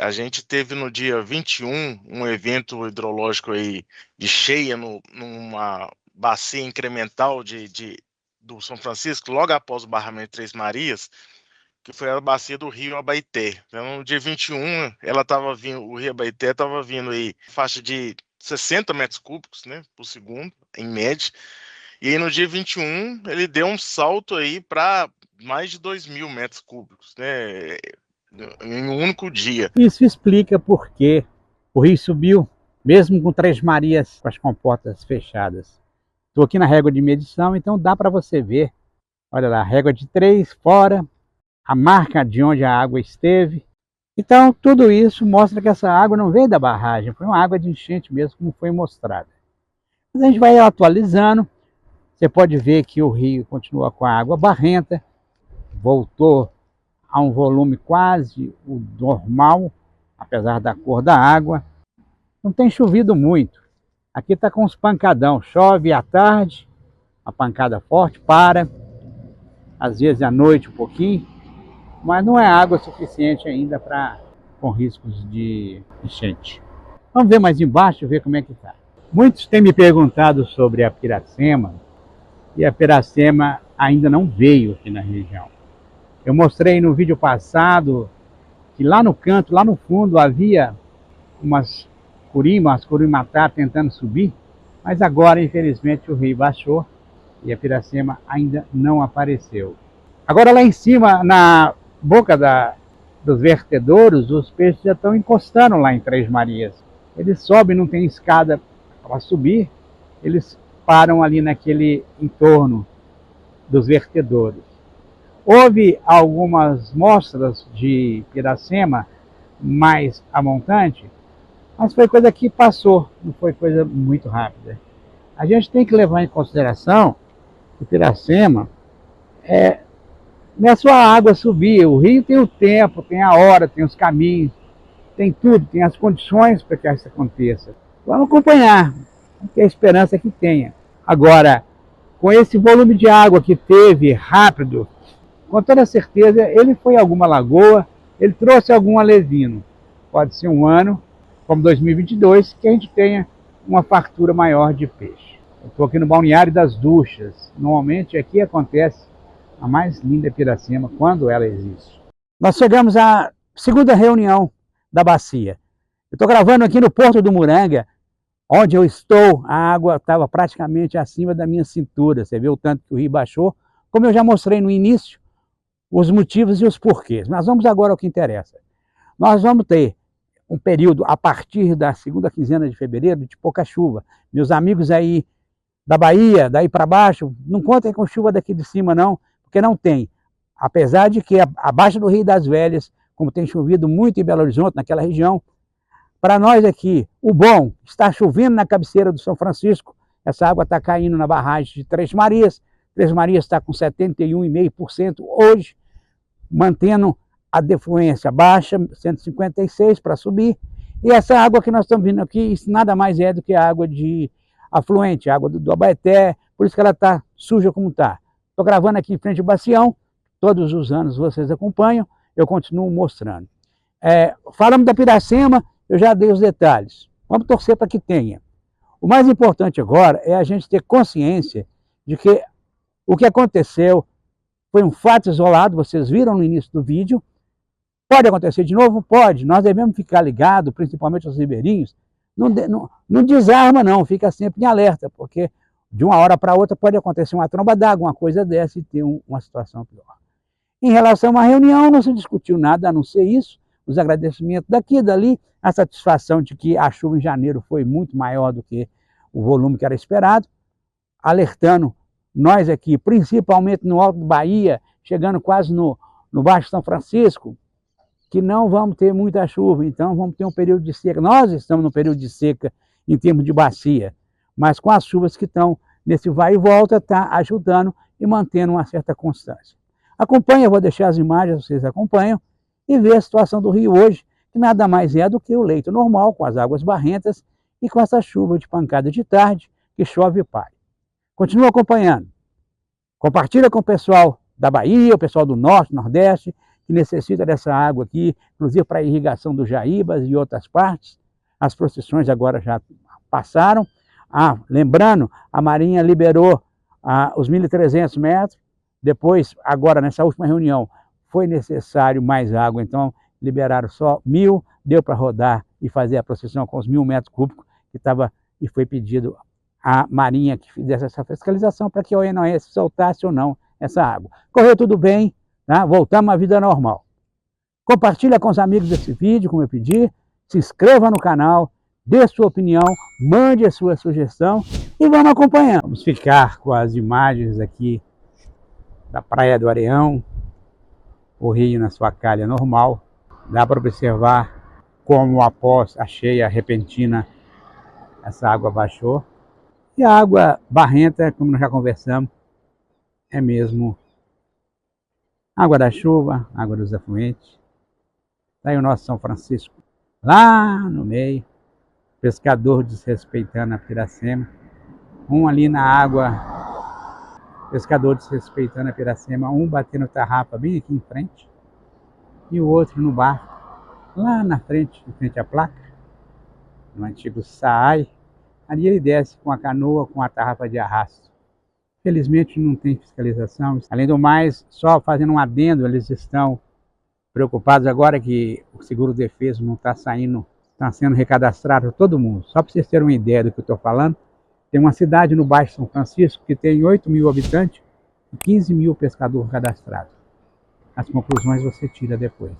A gente teve no dia 21 um evento hidrológico aí de cheia numa bacia incremental do São Francisco, logo após o barramento de Três Marias, que foi a bacia do Rio Abaeté. Então, no dia 21, o Rio Abaeté estava vindo aí faixa de 60 metros cúbicos, né, por segundo, em média. E aí no dia 21, ele deu um salto aí para mais de 2.000 metros cúbicos, né, em um único dia. Isso explica por que o rio subiu, mesmo com Três Marias com as comportas fechadas. Estou aqui na régua de medição, então dá para você ver. Olha lá, régua de 3 fora, a marca de onde a água esteve. Então tudo isso mostra que essa água não veio da barragem, foi uma água de enchente mesmo, como foi mostrada. Mas a gente vai atualizando. Você pode ver que o rio continua com a água barrenta, voltou a um volume quase o normal, apesar da cor da água. Não tem chovido muito. Aqui está com uns pancadão. Chove à tarde, uma pancada forte, para. Às vezes à noite um pouquinho. Mas não é água suficiente ainda com riscos de enchente. Vamos ver mais embaixo, ver como é que está. Muitos têm me perguntado sobre a Piracema. E a Piracema ainda não veio aqui na região. Eu mostrei no vídeo passado que lá no canto, lá no fundo, havia umas curimatá tentando subir, mas agora, infelizmente, o rio baixou e a Piracema ainda não apareceu. Agora, lá em cima, na boca dos vertedouros, os peixes já estão encostando lá em Três Marias. Eles sobem, não tem escada para subir, eles param ali naquele entorno dos vertedouros. Houve algumas mostras de Piracema mais a montante, mas foi coisa que passou, não foi coisa muito rápida. A gente tem que levar em consideração que Piracema não é só a água subir, o rio tem o tempo, tem a hora, tem os caminhos, tem tudo, tem as condições para que isso aconteça. Vamos acompanhar, que a esperança é que tenha. Agora, com esse volume de água que teve rápido, com toda certeza, ele foi a alguma lagoa, ele trouxe algum alevino. Pode ser um ano, como 2022, que a gente tenha uma fartura maior de peixe. Eu estou aqui no Balneário das Duchas. Normalmente aqui acontece a mais linda Piracema, quando ela existe. Nós chegamos à segunda reunião da bacia. Eu estou gravando aqui no Porto do Muranga, onde eu estou, a água estava praticamente acima da minha cintura. Você vê o tanto que o rio baixou. Como eu já mostrei no início, os motivos e os porquês. Mas vamos agora ao que interessa. Nós vamos ter um período a partir da segunda quinzena de fevereiro de pouca chuva. Meus amigos aí da Bahia, daí para baixo, não contem com chuva daqui de cima não, porque não tem. Apesar de que abaixo do Rio das Velhas, como tem chovido muito em Belo Horizonte, naquela região, para nós aqui, o bom, está chovendo na cabeceira do São Francisco, essa água está caindo na barragem de Três Marias. Três Marias está com 71,5% hoje, mantendo a defluência baixa, 156 para subir. E essa água que nós estamos vendo aqui, isso nada mais é do que a água de afluente, a água do Abaeté, por isso que ela está suja como está. Estou gravando aqui em frente ao Bacião, todos os anos vocês acompanham, eu continuo mostrando. Falamos da Piracema, eu já dei os detalhes. Vamos torcer para que tenha. O mais importante agora é a gente ter consciência de que o que aconteceu foi um fato isolado, vocês viram no início do vídeo. Pode acontecer de novo? Pode. Nós devemos ficar ligados, principalmente os ribeirinhos. Não desarma não, fica sempre em alerta, porque de uma hora para outra pode acontecer uma tromba d'água, uma coisa dessa, e ter uma situação pior. Em relação à reunião, não se discutiu nada a não ser isso, os agradecimentos daqui e dali, a satisfação de que a chuva em janeiro foi muito maior do que o volume que era esperado, alertando nós aqui, principalmente no Alto do Bahia, chegando quase no Baixo São Francisco, que não vamos ter muita chuva, então vamos ter um período de seca. Nós estamos no período de seca em termos de bacia, mas com as chuvas que estão nesse vai e volta, está ajudando e mantendo uma certa constância. Acompanhe, eu vou deixar as imagens, vocês acompanham, e ver a situação do rio hoje, que nada mais é do que o leito normal, com as águas barrentas e com essa chuva de pancada de tarde, que chove e para. Continua acompanhando. Compartilha com o pessoal da Bahia, o pessoal do Norte, Nordeste, que necessita dessa água aqui, inclusive para a irrigação do Jaíbas e outras partes. As procissões agora já passaram. Lembrando, a Marinha liberou os 1.300 metros, depois, agora nessa última reunião, foi necessário mais água, então liberaram só 1.000, deu para rodar e fazer a procissão com os 1.000 metros cúbicos que estava e foi pedido à Marinha que fizesse essa fiscalização para que a ONS soltasse ou não essa água. Correu tudo bem, tá? Voltamos à vida normal. Compartilha com os amigos desse vídeo, como eu pedi, se inscreva no canal, dê sua opinião, mande a sua sugestão e vamos acompanhando. Vamos ficar com as imagens aqui da Praia do Areião, o rio na sua calha normal. Dá para observar como após a cheia repentina essa água baixou. E a água barrenta, como nós já conversamos, é mesmo água da chuva, água dos afluentes. Está aí o nosso São Francisco, lá no meio, pescador desrespeitando a Piracema. Um ali na água, pescador desrespeitando a Piracema, um batendo tarrafa bem aqui em frente, e o outro no barco, lá na frente, em frente à placa, no antigo SAAI. Ali ele desce com a canoa, com a tarrafa de arrasto. Felizmente não tem fiscalização. Além do mais, só fazendo um adendo, eles estão preocupados agora que o seguro-defeso não está saindo, está sendo recadastrado todo mundo. Só para vocês terem uma ideia do que eu estou falando, tem uma cidade no Baixo São Francisco que tem 8.000 habitantes e 15.000 pescadores cadastrados. As conclusões você tira depois.